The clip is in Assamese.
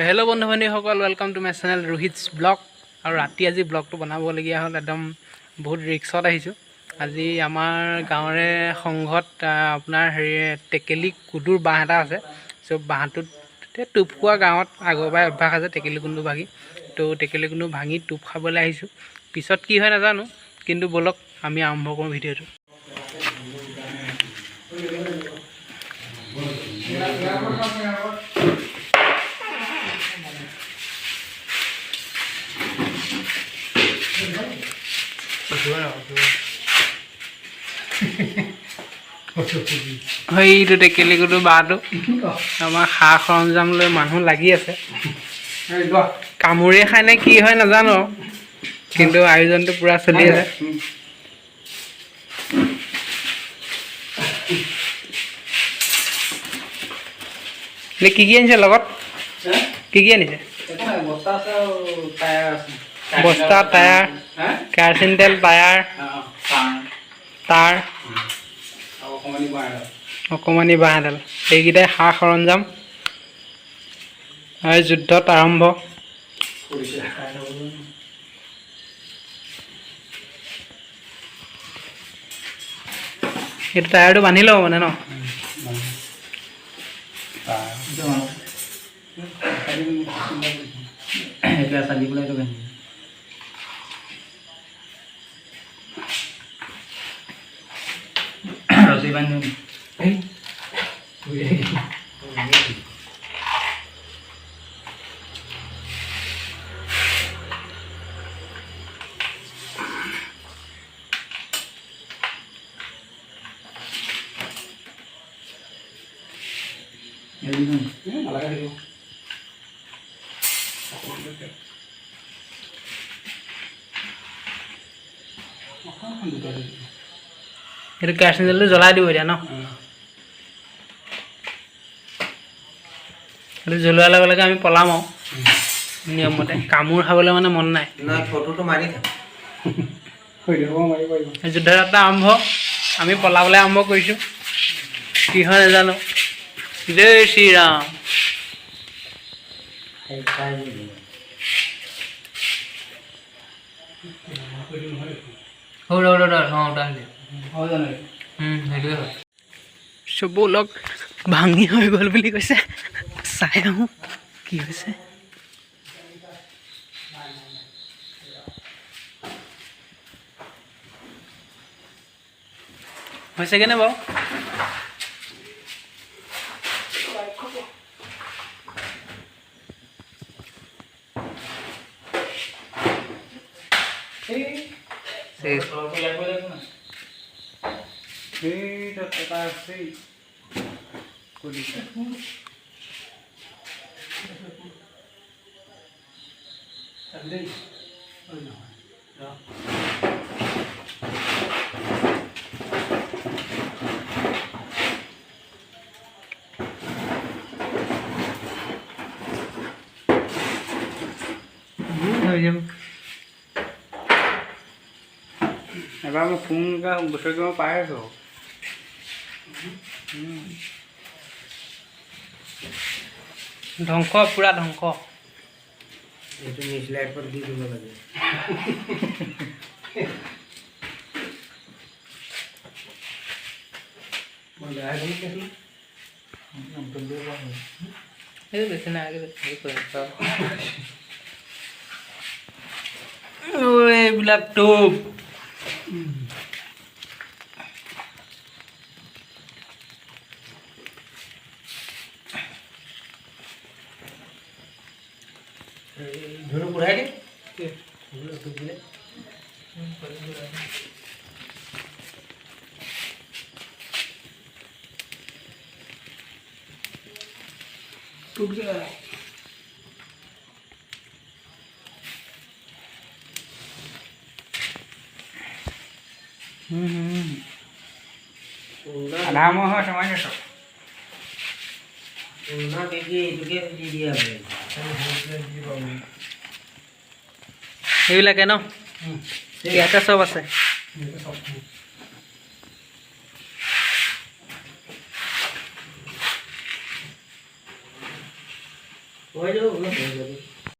হেল্ল' বন্ধু বান্ধৱীসকল, welcome to my channel Rohit's blog. আৰু ৰাতি আজি ব্লগটো বনাবলগীয়া হ'ল, একদম বহুত ৰিক্সত আহিছোঁ। আজি আমাৰ গাঁৱৰে সংঘত আপোনাৰ টেকেলি কুদুৰ বাঁহ এটা আছে। চ' বাঁহটোত টোপ খোৱা গাঁৱত আগৰ পৰাই অভ্যাস আছে টেকেলি কুন্দু ভাঙি। তো টেকেলি কুন্দু ভাঙি টোপ খাবলৈ আহিছোঁ। পিছত কি হয় নাজানো, কিন্তু ব'লক আমি আৰম্ভ কৰোঁ ভিডিঅ'টো। সেইটো টেকেলি কুদু বাঁহটো আমাৰ সা সৰঞ্জাম লৈ মানুহ লাগি আছে। কামোৰে খায় নে কি হয় নাজানো, কিন্তু আয়োজনটো পূৰা চলি আছে। কি কি আনিছে লগত? কি কি আনিছে? বস্তা, টায়াৰ, কেৰাচিন তেল, টায়াৰ, তাঁৰ, অকণমানি বাঁহ এডাল, এইকেইটাই সা সৰঞ্জাম। যুদ্ধত আৰম্ভ। এইটো টায়াৰটো বান্ধি ল'ব মানে ন? ৰছী বান্ধি এইটো কেৰাচিন তেলটো জ্বলাই দিব এতিয়া ন? এইটো জ্বলোৱাৰ লগে লগে আমি পলাম আৰু নিয়মমতে। কামোৰ খাবলৈ মানে মন নাই। যুদ্ধযাত্ৰা আৰম্ভ, আমি পলাবলৈ আৰম্ভ কৰিছোঁ। কি হয় নাজানো। জয় শ্ৰীৰাম। চব লগ ভাঙি হৈ গ'ল বুলি কৈছে, চাই আহোঁ কি হৈছে। হৈছেগৈনে বাৰু? এবাৰ মই ফোন বছৰি মই পাই আছোঁ। ধ্বংস, পুৰা ধ্বংস। এইটো নিউজলাইটত দি দিব লাগে। বেছি নাই, এইবিলাক টোপ ধুনু বুঢ়াই দিম। टूट गया है। आधा मोह समझ सब এইবিলাকে ন ইয়াতে চব আছে। হৈ যাব